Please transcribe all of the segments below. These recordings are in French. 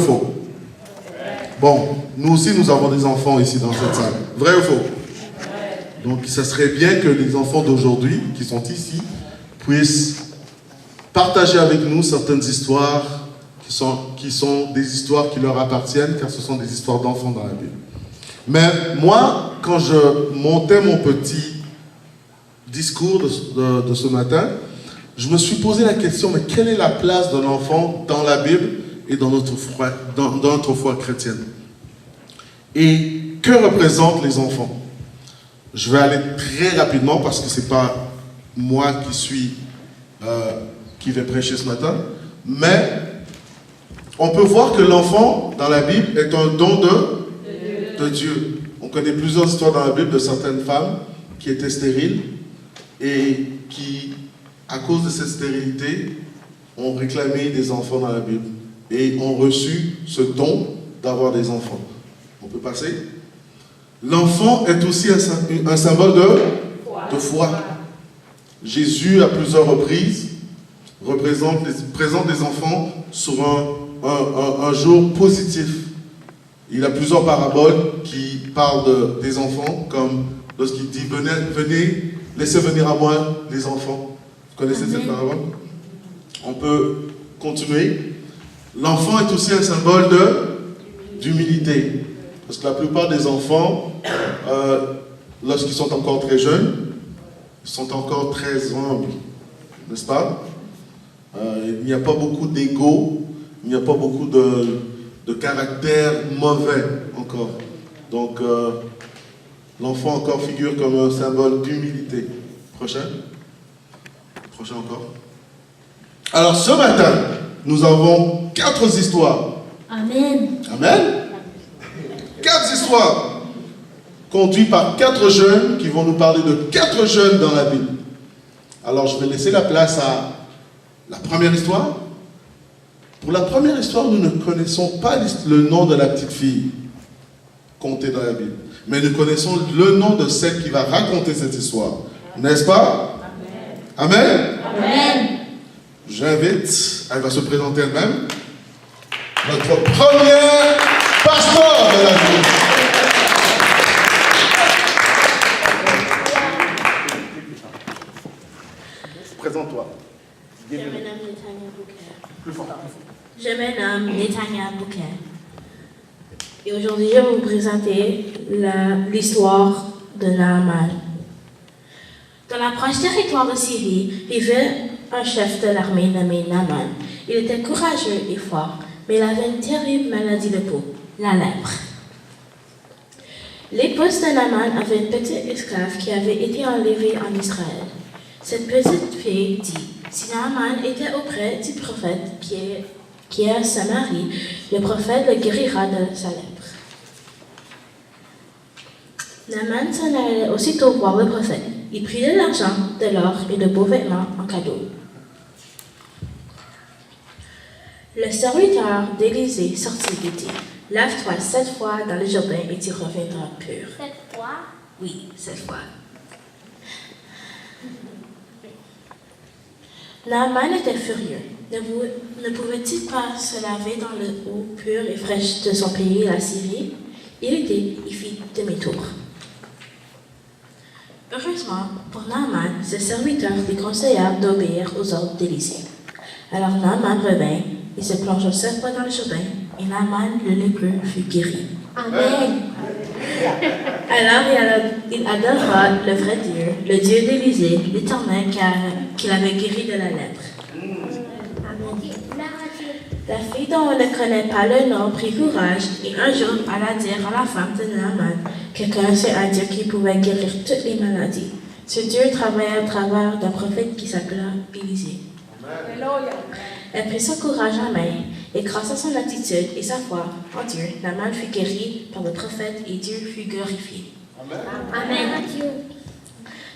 faux? Bon, nous aussi, nous avons des enfants ici dans cette salle. Vrai ou faux? Donc, ça serait bien que les enfants d'aujourd'hui, qui sont ici, puissent partager avec nous certaines histoires qui sont des histoires qui leur appartiennent, car ce sont des histoires d'enfants dans la Bible. Mais moi, quand je montais mon petit discours de ce matin, je me suis posé la question, mais quelle est la place d'un enfant dans la Bible et dans notre foi chrétienne? Et que représentent les enfants? Je vais aller très rapidement parce que ce n'est pas moi qui vais prêcher ce matin, mais on peut voir que l'enfant dans la Bible est un don de Dieu. On connaît plusieurs histoires dans la Bible de certaines femmes qui étaient stériles et qui, à cause de cette stérilité, ont réclamé des enfants dans la Bible et ont reçu ce don d'avoir des enfants. On peut passer? L'enfant est aussi un symbole de foi. Jésus, à plusieurs reprises, présente les enfants sur un jour positif. Il a plusieurs paraboles qui parlent des enfants, comme lorsqu'il dit « Venez, laissez venir à moi les enfants ». Vous connaissez cette parabole? On peut continuer. L'enfant est aussi un symbole d'humilité. Parce que la plupart des enfants, lorsqu'ils sont encore très jeunes, ils sont encore très humbles, n'est-ce pas? Il n'y a pas beaucoup d'ego, il n'y a pas beaucoup de caractère mauvais encore. Donc, l'enfant encore figure comme un symbole d'humilité. Prochain encore. Alors, ce matin, nous avons 4 histoires. Amen. Amen. 4 histoires conduites par 4 jeunes qui vont nous parler de 4 jeunes dans la Bible. Alors, je vais laisser la place à la première histoire. Pour la première histoire, nous ne connaissons pas le nom de la petite fille contée dans la Bible. Mais nous connaissons le nom de celle qui va raconter cette histoire. N'est-ce pas? Amen. Amen. Amen. J'invite, elle va se présenter elle-même, notre première pasteur de la vie. Présente-toi. Je me nomme Netanya Bouquet. Plus fort. Je me nomme Netanya Bouquet. Et aujourd'hui, je vais vous présenter l'histoire de Naaman. Dans la proche territoire de Syrie, vivait un chef de l'armée nommé Naaman. Il était courageux et fort, mais il avait une terrible maladie de peau, la lèpre. L'épouse de Naaman avait une petite esclave qui avait été enlevée en Israël. Cette petite fille dit, si Naaman était auprès du prophète qui est sa mari, le prophète le guérira de sa lèpre. Naaman s'en allait aussitôt voir le prophète. Il prit de l'argent, de l'or et de beaux vêtements en cadeau. Le serviteur d'Élisée sortit et dit, lave-toi 7 fois dans le Jourdain et tu reviendras pur. 7 fois? Oui, 7 fois. Naaman était furieux. Ne pouvait-il pas se laver dans l'eau pure et fraîche de son pays, la Syrie? Il fit demi-tour. Heureusement, pour Naaman, ses serviteurs lui conseillèrent d'obéir aux ordres d'Élisée. Alors Naaman revint, il se plongea 7 fois dans le Jourdain, et Naaman, le lépreux, fut guéri. Amen. Alors il adora le vrai Dieu, le Dieu d'Élisée, l'Éternel qu'il avait guéri de la lèpre. La fille dont on ne connaît pas le nom prit courage et un jour alla dire à la femme de Naaman qu'elle connaissait un Dieu qui pouvait guérir toutes les maladies. Ce Dieu travaillait à travers d'un prophète qui s'appelait Élisée. Elle prit son courage en main et grâce à son attitude et sa foi en Dieu, Naaman fut guéri par le prophète et Dieu fut glorifié. Amen.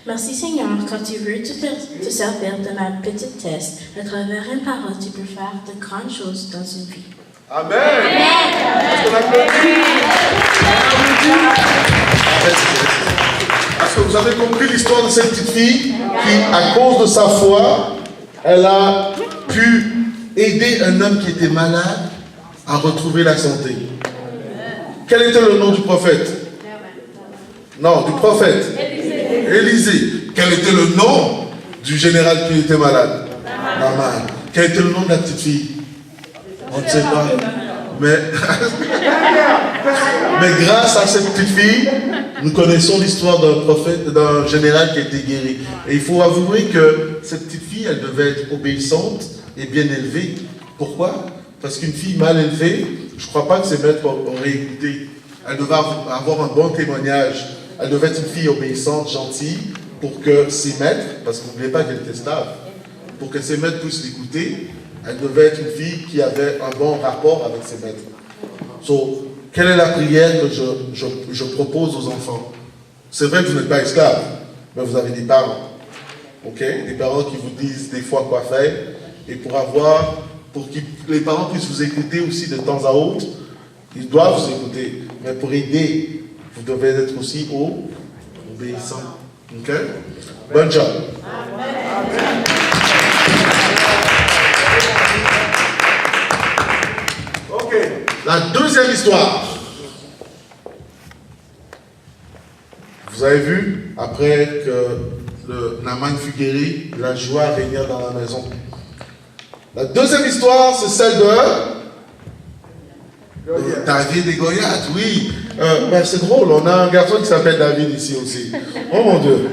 Merci Seigneur, quand tu veux te servir de ma petite test, à travers une parole, tu peux faire de grandes choses dans une vie. Amen. Est-ce qu'on applaudit? Est-ce que vous avez compris l'histoire de cette petite fille qui, à cause de sa foi, elle a pu aider un homme qui était malade a retrouvé la santé. Quel était le nom du prophète? Non, du prophète. Élisée. Quel était le nom du général qui était malade? Naaman. Quel était le nom de la petite fille? On ne sait pas. Mais grâce à cette petite fille, nous connaissons l'histoire d'un prophète, d'un général qui a été guéri. Et il faut avouer que cette petite fille, elle devait être obéissante et bien élevée. Pourquoi? Parce qu'une fille mal élevée, je ne crois pas que ses maîtres auraient écouté. Elle devait avoir un bon témoignage. Elle devait être une fille obéissante, gentille, pour que ses maîtres, parce que n'oubliez pas qu'elle était esclave, pour que ses maîtres puissent l'écouter, elle devait être une fille qui avait un bon rapport avec ses maîtres. So, quelle est la prière que je propose aux enfants? C'est vrai que vous n'êtes pas esclaves, mais vous avez des parents. Ok? Des parents qui vous disent des fois quoi faire. Et pour que les parents puissent vous écouter aussi de temps à autre, ils doivent vous écouter. Mais pour aider, vous devez être aussi obéissant. Ok? Bon job. Ok. La deuxième histoire. Vous avez vu, après que le Naaman fut guéri, la joie régna dans la maison. La deuxième histoire, c'est celle de David et Goliath, oui. Ben c'est drôle, on a un garçon qui s'appelle David ici aussi. Oh mon Dieu.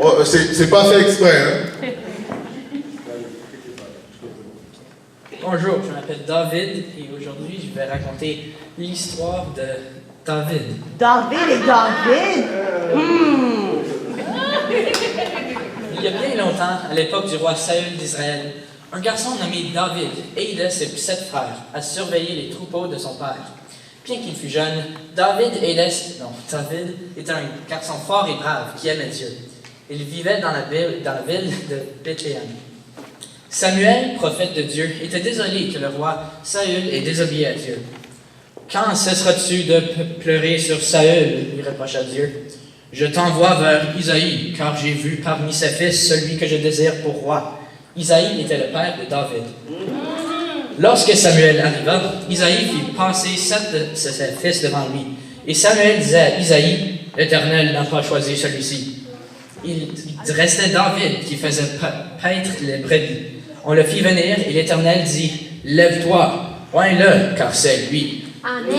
Oh, c'est pas fait exprès, hein. Bonjour, je m'appelle David et aujourd'hui je vais raconter l'histoire de David. David et David? Il y a bien longtemps, à l'époque du roi Saül d'Israël, un garçon nommé David aidait ses 7 frères à surveiller les troupeaux de son père. Bien qu'il fût jeune, David était un garçon fort et brave qui aimait Dieu. Il vivait dans la ville de Bethléem. Samuel, prophète de Dieu, était désolé que le roi Saül ait désobéi à Dieu. « Quand cesseras-tu de pleurer sur Saül ?» lui reprocha Dieu. « Je t'envoie vers Isaïe, car j'ai vu parmi ses fils celui que je désire pour roi. » Isaïe était le père de David. Lorsque Samuel arriva, Isaïe fit passer 7 de ses fils devant lui. Et Samuel disait à Isaïe, « L'Éternel n'a pas choisi celui-ci. » Il restait David qui faisait paître les brebis. On le fit venir et l'Éternel dit, « Lève-toi, oins-le, car c'est lui. » Amen.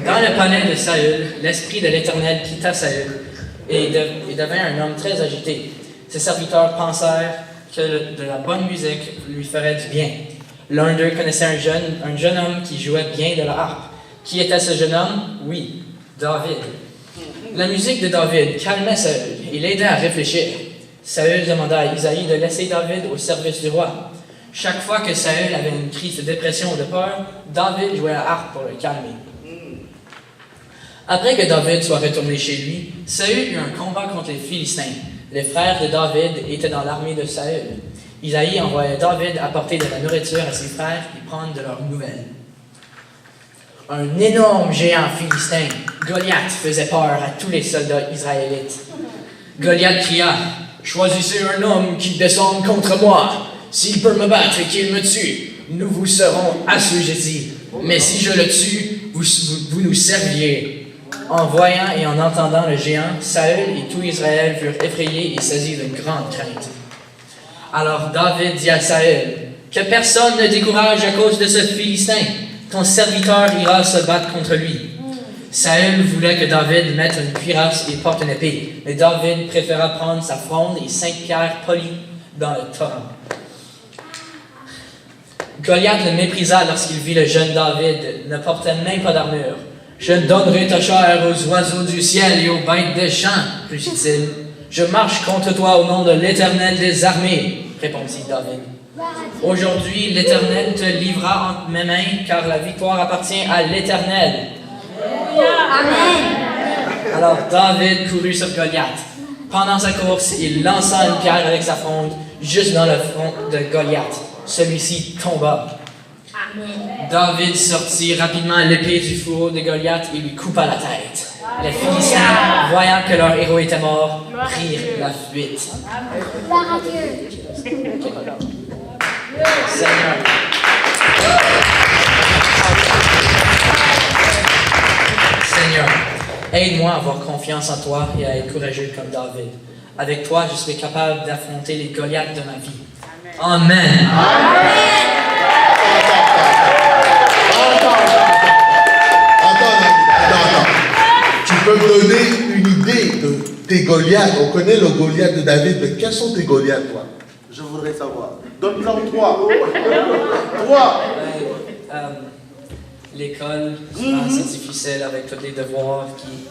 Dans le palais de Saül, l'esprit de l'Éternel quitta Saül et devint un homme très agité. Ses serviteurs pensèrent que de la bonne musique lui ferait du bien. L'un d'eux connaissait un jeune homme qui jouait bien de la harpe. Qui était ce jeune homme? Oui, David. La musique de David calmait Saül et l'aidait à réfléchir. Saül demanda à Isaïe de laisser David au service du roi. Chaque fois que Saül avait une crise de dépression ou de peur, David jouait la harpe pour le calmer. Après que David soit retourné chez lui, Saül eut un combat contre les Philistins. Les frères de David étaient dans l'armée de Saül. Isaïe envoya David apporter de la nourriture à ses frères et prendre de leurs nouvelles. Un énorme géant philistin, Goliath, faisait peur à tous les soldats israélites. Goliath cria, « Choisissez un homme qui descende contre moi. S'il peut me battre et qu'il me tue, nous vous serons assujettis. Mais si je le tue, vous nous serviez. » En voyant et en entendant le géant, Saül et tout Israël furent effrayés et saisis d'une grande crainte. Alors David dit à Saül, « Que personne ne décourage à cause de ce Philistin. Ton serviteur ira se battre contre lui. » Saül voulait que David mette une cuirasse et porte une épée, mais David préféra prendre sa fronde et 5 pierres polies dans le torrent. Goliath le méprisa lorsqu'il vit le jeune David, ne portait même pas d'armure. « Je donnerai ta chair aux oiseaux du ciel et aux bêtes des champs, rugit-il. « Je marche contre toi au nom de l'Éternel des armées, répondit David. « Aujourd'hui, l'Éternel te livrera entre mes mains, car la victoire appartient à l'Éternel. » Amen. Alors David courut sur Goliath. Pendant sa course, il lança une pierre avec sa fronde juste dans le front de Goliath. Celui-ci tomba. Amen. David sortit rapidement l'épée du fourreau de Goliath et lui coupa la tête. Les Philistins, voyant que leur héros était mort, prirent la fuite. Gloire à Dieu. Seigneur. Aide-moi à avoir confiance en toi et à être courageux comme David. Avec toi, je serai capable d'affronter les Goliaths de ma vie. Amen. Attends. Tu peux me donner une idée de tes Goliaths? On connaît le Goliath de David, mais quels sont tes Goliaths, toi? Je voudrais savoir. Donne-en 3. 3. L'école, c'est difficile avec tous les devoirs qui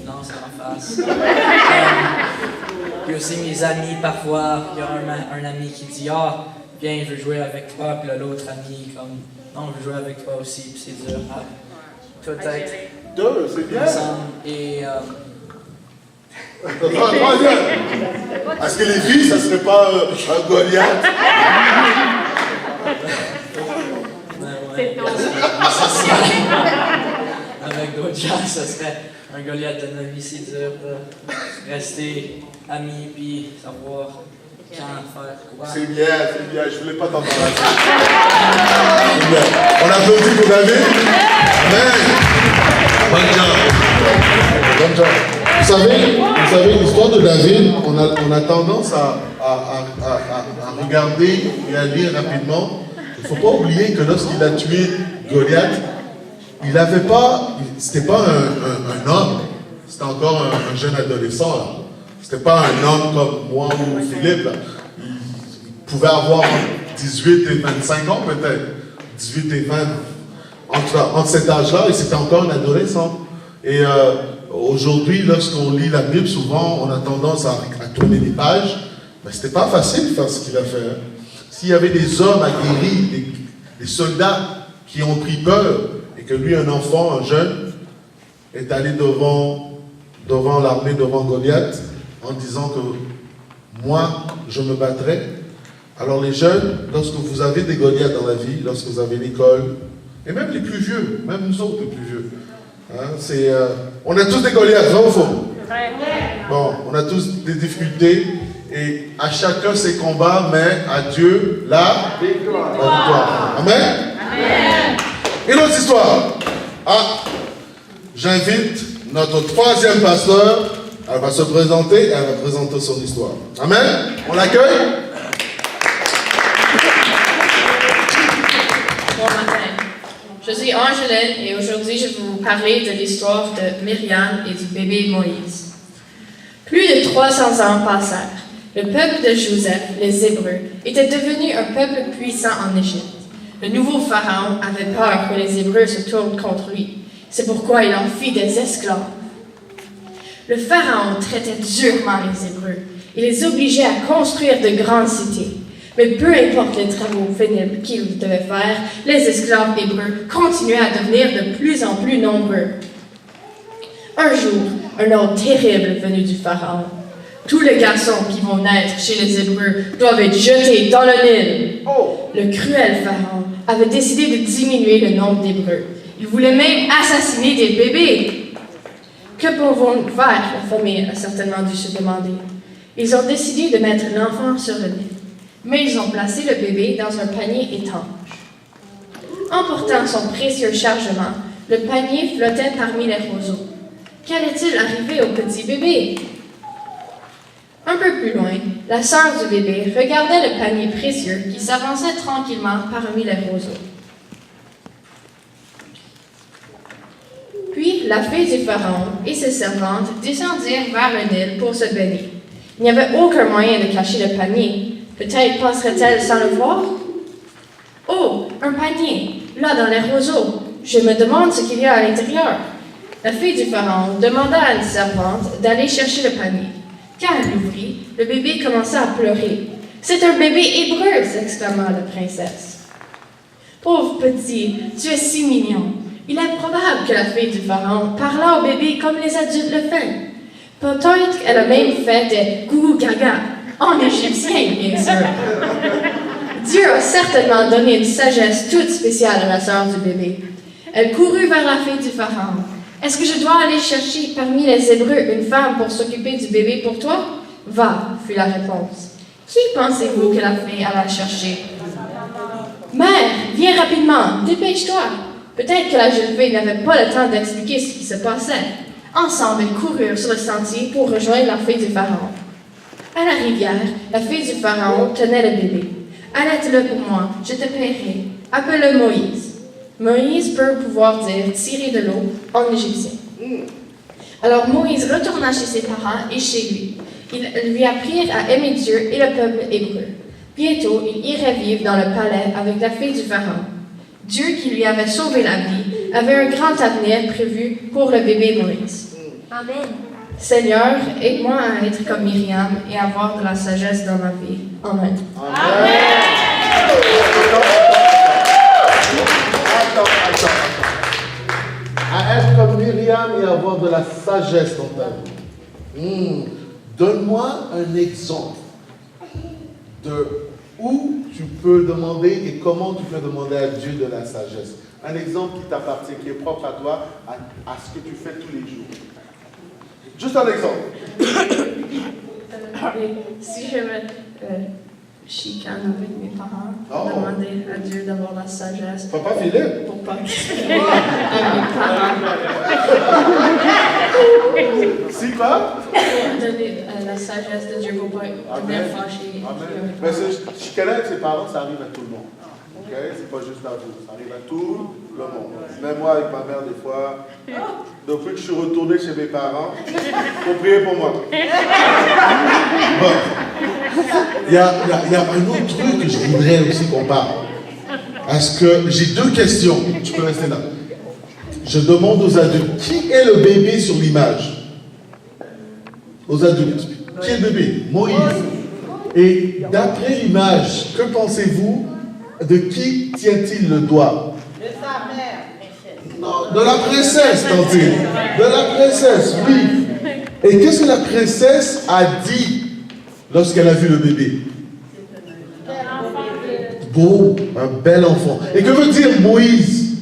lancent en face. Puis aussi mes amis, parfois, il y a un ami qui dit « Ah, viens, je veux jouer avec toi », puis l'autre ami comme « Non, je veux jouer avec toi aussi », puis c'est dur. Tout être 2, c'est bien. ensemble et... Troisième. Est-ce que les filles, ça serait pas un Goliath? Ouais. Avec d'autres gens, ça serait un Goliath de notre vie, c'est dur de rester amis puis savoir quand faire quoi. C'est bien, je voulais pas t'embarrasser. C'est bien. On applaudit pour David. Amen. Bonne job. Vous savez, l'histoire de David, on a tendance à regarder et à lire rapidement. Il ne faut pas oublier que lorsqu'il a tué Goliath, il n'avait pas, c'était pas un homme, c'était encore un jeune adolescent. C'était pas un homme comme moi ou Philippe. Là. Il pouvait avoir 18 et 25 ans peut-être, 18 et 20. Entre cet âge-là, et c'était encore un adolescent. Et aujourd'hui, lorsqu'on lit la Bible, souvent, on a tendance à tourner les pages. Mais c'était pas facile de faire ce qu'il a fait. Hein. S'il y avait des hommes aguerris, des soldats qui ont pris peur, et que lui, un enfant, un jeune, est allé devant l'armée, devant Goliath, en disant que moi, je me battrai. Alors les jeunes, lorsque vous avez des Goliaths dans la vie, lorsque vous avez l'école, et même les plus vieux, même nous autres les plus vieux, hein, on a tous des Goliaths, vrai ou faux? Bon, on a tous des difficultés, et à chacun ses combats, mais à Dieu la victoire. Amen? Amen. Une autre histoire. J'invite notre troisième pasteur. Elle va se présenter et elle va présenter son histoire. Amen? On l'accueille? Bon matin. Je suis Angeline et aujourd'hui je vais vous parler de l'histoire de Myriam et du bébé Moïse. Plus de 300 ans passèrent. Le peuple de Joseph, les Hébreux, était devenu un peuple puissant en Égypte. Le nouveau pharaon avait peur que les Hébreux se tournent contre lui. C'est pourquoi il en fit des esclaves. Le pharaon traitait durement les Hébreux. Il les obligeait à construire de grandes cités. Mais peu importe les travaux pénibles qu'ils devaient faire, les esclaves hébreux continuaient à devenir de plus en plus nombreux. Un jour, un ordre terrible venu du pharaon. Tous les garçons qui vont naître chez les Hébreux doivent être jetés dans le Nil. Le cruel pharaon avait décidé de diminuer le nombre d'Hébreux. Il voulait même assassiner des bébés. Que pouvons-nous faire? La famille a certainement dû se demander. Ils ont décidé de mettre l'enfant sur le Nil. Mais ils ont placé le bébé dans un panier étanche. Emportant son précieux chargement, le panier flottait parmi les roseaux. Qu'allait-il arriver au petit bébé? Un peu plus loin, la sœur du bébé regardait le panier précieux qui s'avançait tranquillement parmi les roseaux. Puis, la fille du pharaon et ses servantes descendirent vers le Nil pour se baigner. Il n'y avait aucun moyen de cacher le panier. Peut-être passerait-elle sans le voir? Oh, un panier, là dans les roseaux. Je me demande ce qu'il y a à l'intérieur. La fille du pharaon demanda à une servante d'aller chercher le panier. Quand elle l'ouvrit, le bébé commença à pleurer. « C'est un bébé hébreu !» s'exclama la princesse. « Pauvre petit, tu es si mignon. » Il est probable que la fille du pharaon parla au bébé comme les adultes le font. Peut-être qu'elle a même fait des gougou gaga, en égyptien, bien sûr. Dieu a certainement donné une sagesse toute spéciale à la sœur du bébé. Elle courut vers la fille du pharaon. « Est-ce que je dois aller chercher parmi les Hébreux une femme pour s'occuper du bébé pour toi? »« Va, » fut la réponse. « Qui pensez-vous que la fille alla chercher? »« Mère, viens rapidement, dépêche-toi. » Peut-être que la jeune fille n'avait pas le temps d'expliquer ce qui se passait. Ensemble, ils coururent sur le sentier pour rejoindre la fille du Pharaon. À la rivière, la fille du Pharaon tenait le bébé. « Allaite-le pour moi, je te paierai. Appelle-le Moïse. » Moïse peut pouvoir dire « tirer de l'eau » en égyptien. Alors Moïse retourna chez ses parents et chez lui. Ils lui apprirent à aimer Dieu et le peuple hébreu. Bientôt, il irait vivre dans le palais avec la fille du Pharaon. Dieu qui lui avait sauvé la vie avait un grand avenir prévu pour le bébé Moïse. Amen. Seigneur, aide-moi à être comme Myriam et avoir de la sagesse dans ma vie. Amen. Attends. À être comme Myriam et avoir de la sagesse dans ta vie. Donne-moi un exemple de où tu peux demander et comment tu peux demander à Dieu de la sagesse. Un exemple qui t'appartient, qui est propre à toi, à ce que tu fais tous les jours. Juste un exemple. Si je me chicane avec mes parents, demander à Dieu d'avoir la sagesse. Papa Philippe. Pour pas crier à mes parents. Si quoi? Donner la sagesse de Dieu pour pas être fâché. Amen. Mais chicaner avec ses parents, ça arrive à tout le monde. Ok? C'est pas juste à vous. Ça arrive à tout le monde. Même moi, avec ma mère, des fois, depuis que je suis retourné chez mes parents, faut prier pour moi. Bon. Il y a un autre truc que je voudrais aussi qu'on parle. Parce que j'ai deux questions. Tu peux rester là. Je demande aux adultes, qui est le bébé sur l'image? Aux adultes. Qui est le bébé? Moïse. Et d'après l'image, que pensez-vous? De qui tient-il le doigt? De sa mère. Non, de la princesse, tantine. De la princesse, oui. Et qu'est-ce que la princesse a dit lorsqu'elle a vu le bébé? Beau, un bel enfant. Et que veut dire Moïse?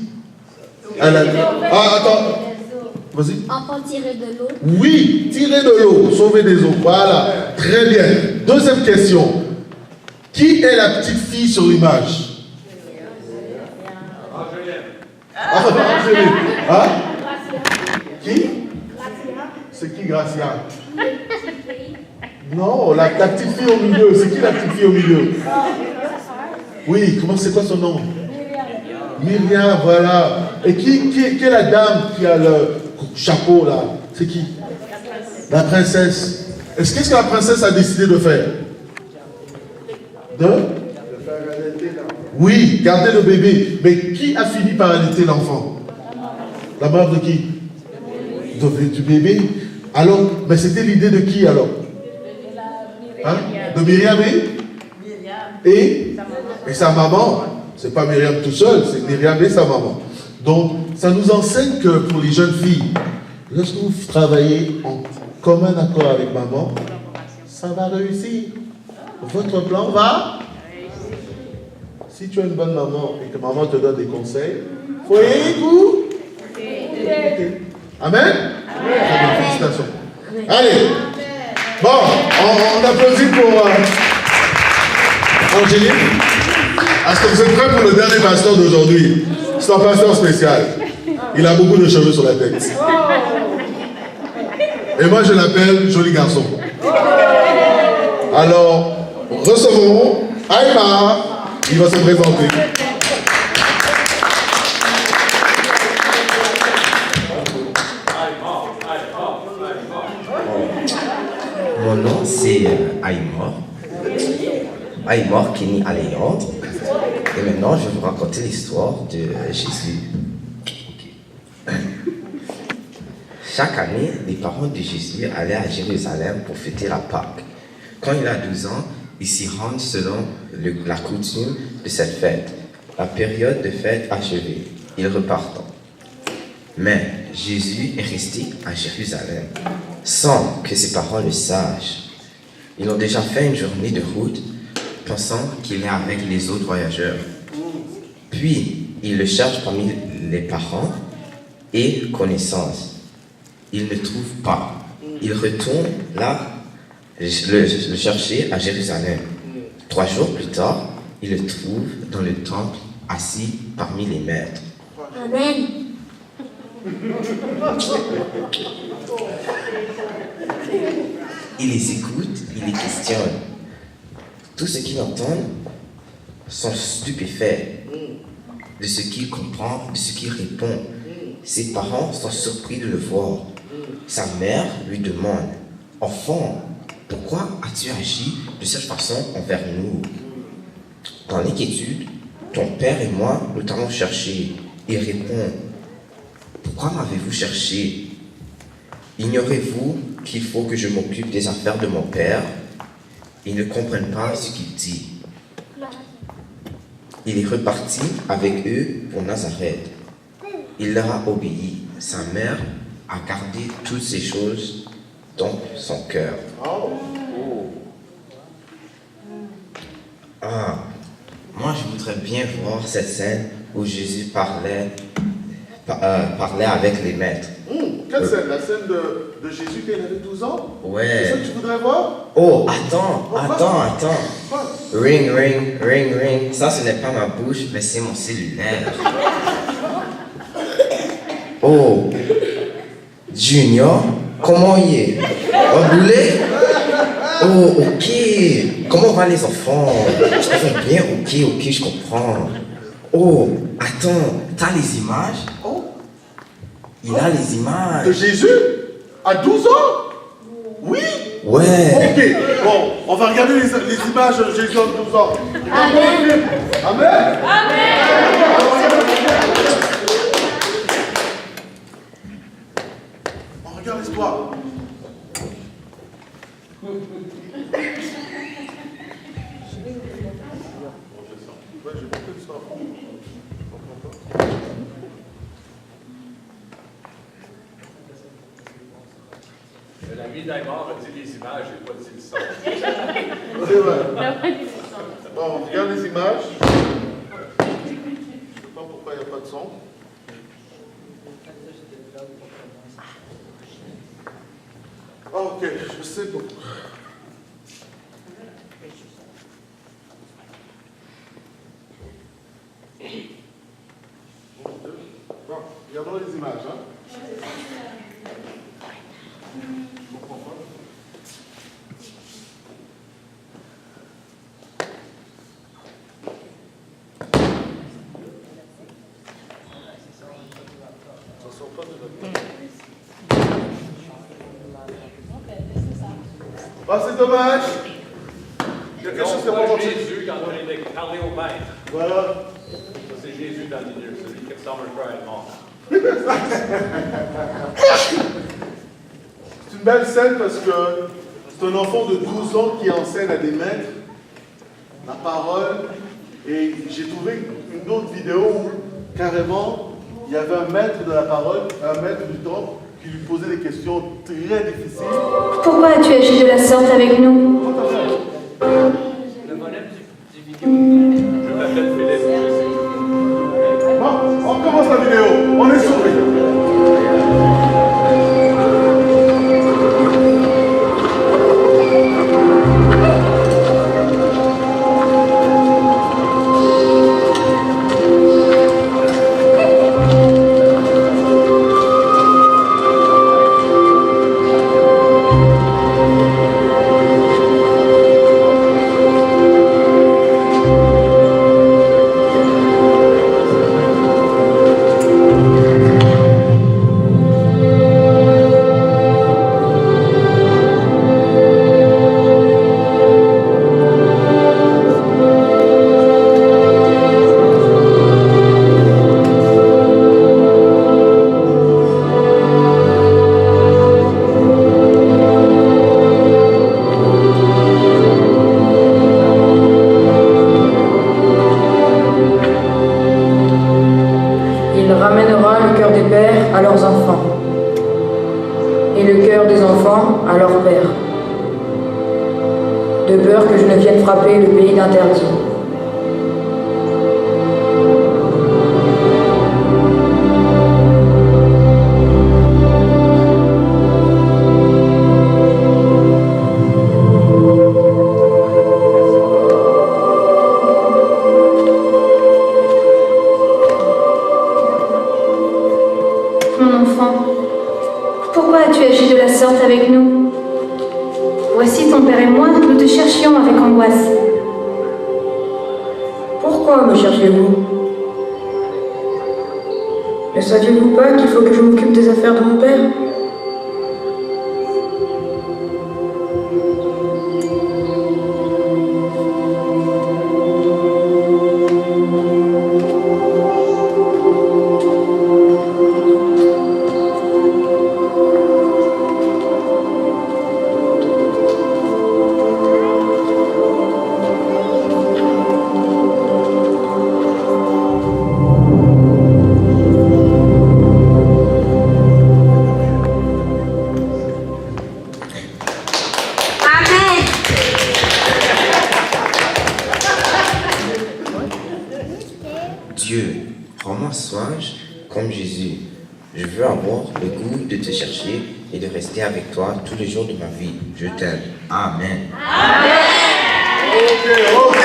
Elle a dit. Ah, attends. Vas-y. Enfant tiré de l'eau. Oui, tirer de l'eau, sauver des eaux. Voilà, très bien. Deuxième question. Qui est la petite fille sur l'image? Angélique. Hein? Qui? C'est qui Gracia? Non, la petite fille au milieu. C'est qui la petite fille au milieu? Oui, c'est quoi son nom? Myriam, voilà. Et qui est la dame qui a le chapeau là? C'est qui? La princesse. Qu'est-ce que la princesse a décidé de faire? Oui, garder le bébé. Mais qui a fini par allaiter l'enfant? La mère de qui? Du bébé. Alors, mais c'était l'idée de qui alors? Hein? De Myriam et sa maman. C'est pas Myriam tout seul, c'est Myriam et sa maman. Donc, ça nous enseigne que pour les jeunes filles, lorsque vous travaillez en commun accord avec maman, ça va réussir. Votre plan va. Si tu as une bonne maman et que maman te donne des conseils, foyer, coup. Amen? Très bien, félicitations. Allez. Bon, on applaudit pour Angélique. Est-ce que vous êtes prêts pour le dernier pasteur d'aujourd'hui? C'est un pasteur spécial. Il a beaucoup de cheveux sur la tête. Et moi, je l'appelle Joli Garçon. Alors, recevons Aïma. Il va se présenter. Mon nom c'est Aïmor. Aïmor qui est né à Lyon. Et maintenant je vais vous raconter l'histoire de Jésus. Okay. Chaque année, les parents de Jésus allaient à Jérusalem pour fêter la Pâque. Quand il a 12 ans, ils s'y rendent selon la coutume de cette fête. La période de fête achevée, ils repartent. Mais Jésus est resté à Jérusalem sans que ses parents le sachent. Ils ont déjà fait une journée de route pensant qu'il est avec les autres voyageurs. Puis, ils le cherchent parmi les parents et connaissances. Ils ne trouvent pas. Ils retournent là le chercher à Jérusalem. 3 jours plus tard, ils le trouvent dans le temple, assis parmi les maîtres. Amen. Il les écoute, il les questionne. Tous ceux qui l'entendent sont stupéfaits de ce qu'il comprend, de ce qu'il répond. Ses parents sont surpris de le voir. Sa mère lui demande, « Enfant, pourquoi as-tu agi de cette façon envers nous ?» Dans l'inquiétude, ton père et moi, nous t'avons cherché. Il répond, « Pourquoi m'avez-vous cherché? Ignorez-vous qu'il faut que je m'occupe des affaires de mon père? » Ils ne comprennent pas ce qu'il dit. Il est reparti avec eux pour Nazareth. Il leur a obéi. Sa mère a gardé toutes ces choses dans son cœur. Ah, moi je voudrais bien voir cette scène où Jésus parlait avec les maîtres. Quelle scène? La scène de Jésus quand il avait 12 ans? Ouais. C'est ça que tu voudrais voir? Oh, attends. Ring, ring, ring, ring. Ça, ce n'est pas ma bouche, mais c'est mon cellulaire. Oh, Junior, comment il est? Emboulé? Oh, ok. Comment vont les enfants? Ils vont bien? Ok, je comprends. Oh, attends, t'as les images? Oh. Il a les images. De Jésus? À 12 ans? Oui? Ouais. Ok, bon, on va regarder les images de Jésus à 12 ans. Amen. Amen. On regarde l'histoire. L'ami d'Aymar a dit les images, j'ai pas dit le son. C'est vrai. Bon, on regarde les images. Je ne sais pas pourquoi il n'y a pas de son. Ok, je sais pourquoi. Bon, regardons les images. Hein. Je comprends pas. Ça sort pas de là. Ah, c'est dommage. Il y a quelque chose qui n'a pas marché. Jésus quand on est parlé au maître. Voilà. Ça, c'est Jésus dans le milieu, celui qui Summer Cry est mort. C'est une belle scène parce que c'est un enfant de 12 ans qui enseigne à des maîtres la parole. Et j'ai trouvé une autre vidéo où carrément il y avait un maître de la parole, un maître du temple, qui lui posait des questions très difficiles. Pourquoi as-tu agi de la sorte avec nous? Le bonhomme du vidéo. Je m'appelle Philippe. Bon, on commence la vidéo. On est sourd. de peur que je ne vienne frapper le pays d'interdit. mon enfant. Pourquoi as-tu agi de la sorte avec nous? Voici ton père et moi, nous te cherchions avec angoisse. Pourquoi me cherchez-vous? Ne saviez-vous pas qu'il faut que je m'occupe des affaires de mon père? Dieu, rends-moi sage comme Jésus. Je veux avoir le goût de te chercher et de rester avec toi tous les jours de ma vie. Je t'aime. Amen. Ok.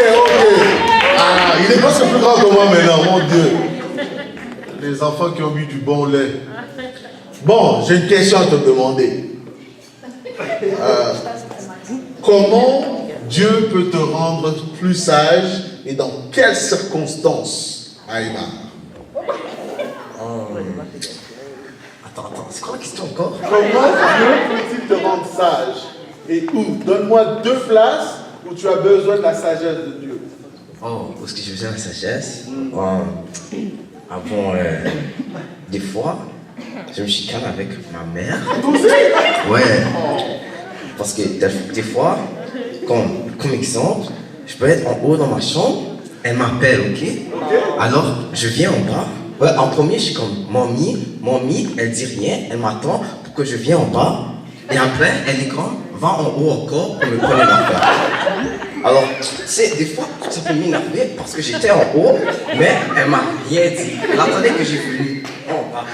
Ah, il est presque plus grand que moi maintenant, mon Dieu. Les enfants qui ont bu du bon lait. Bon, j'ai une question à te demander. Comment Dieu peut te rendre plus sage et dans quelles circonstances, Aïmar? Attends, c'est quoi la question encore? Comment Dieu peut-il te rendre sage? Et où? Donne-moi 2 places où tu as besoin de la sagesse de Dieu. Oh, parce que j'ai besoin de la sagesse. Des fois, je me chicane avec ma mère. Ouais. Parce que des fois, comme exemple, je peux être en haut dans ma chambre, elle m'appelle, ok? Alors, je viens en bas. Ouais, en premier, je suis comme Mommy, elle dit rien, elle m'attend pour que je vienne en bas. Et après, elle est comme, va en haut encore pour me prendre une affaire. Alors, tu sais, des fois, ça peut m'énerver parce que j'étais en haut, mais elle m'a rien dit. Elle attendait que j'ai venu en bas.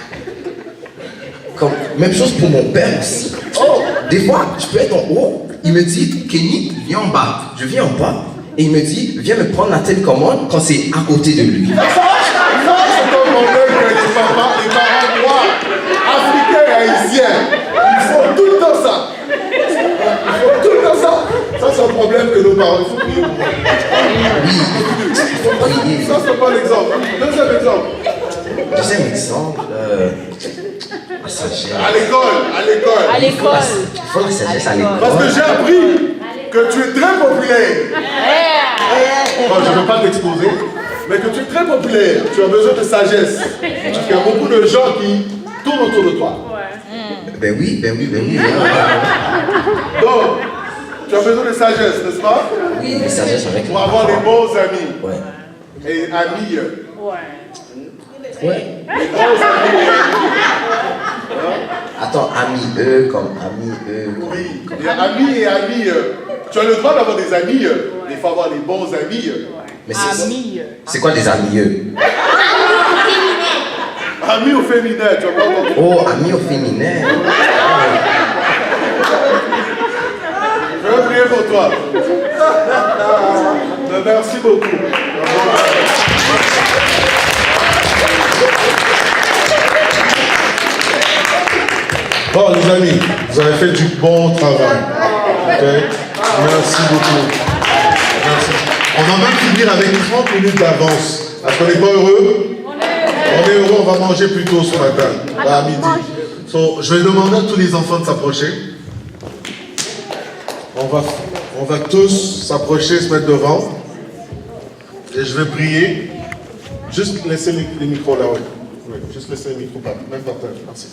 Comme, même chose pour mon père aussi. Oh, des fois, je peux être en haut, il me dit, Kenny, viens en bas. Je viens en bas, et il me dit, viens me prendre la télécommande quand c'est à côté de lui. Ça, c'est un problème que les parents noirs, africains et haïtiens, ils font tout le temps ça. Ils font tout le temps ça. Ça, c'est un problème que nos parents, il faut prier pour moi. Oui. Ça, c'est pas l'exemple. Deuxième exemple. Deuxième exemple, la sagesse. À l'école. Il faut la sagesse à l'école. Parce que j'ai appris que tu es très populaire. Bon, je ne veux pas t'exposer, mais que tu es très populaire. Tu as besoin de sagesse. Il y a beaucoup de gens qui tournent autour de toi. Ben oui. Donc, tu as besoin de sagesse, n'est-ce pas? Oui, de sagesse avec pour avoir des bons amis. Ouais. Et amis. Ouais. Les bons amis et amis. Attends, amis, comme amis, Oui, il y a amis et amis. Tu as le droit d'avoir des amis, mais il faut avoir des bons amis. Mais c'est quoi des amis? Amis au féminin, tu as pas entendu? Oh, amis au féminin. Je vais prier pour toi. Merci beaucoup. Bon, les amis, vous avez fait du bon travail. Okay? Merci beaucoup. Merci. On va même finir avec 30 minutes d'avance. Est-ce qu'on n'est pas heureux? On est heureux, on va manger plus tôt ce matin, à midi. So, je vais demander à tous les enfants de s'approcher. On va tous s'approcher, se mettre devant. Et je vais prier. Juste laisser les micros là, oui. Juste laisser les micros, même par terre. Merci.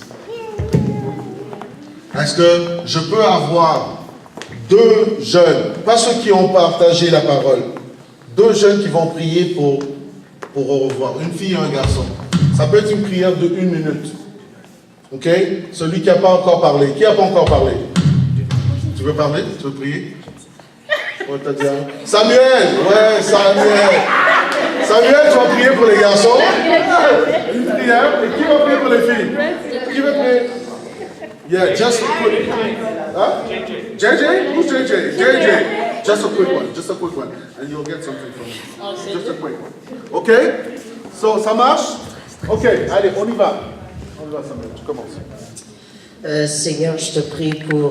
Est-ce que je peux avoir 2 jeunes, pas ceux qui ont partagé la parole, 2 jeunes qui vont prier pour au revoir, une fille et un garçon. Ça peut être une prière de 1 minute. Ok? Celui qui n'a pas encore parlé. Qui n'a pas encore parlé? Tu veux parler? Tu veux prier? Samuel! Ouais, Samuel! Samuel, tu vas prier pour les garçons? Une prière. Et qui va prier pour les filles? Qui veut prier? Yeah, just a quick one. Huh? JJ? Who's JJ? JJ. Just a quick one. And you'll get something from me. Just a quick one. OK? So, ça marche? OK, allez, on y va. vas, Samuel, tu commences. Seigneur, je te prie pour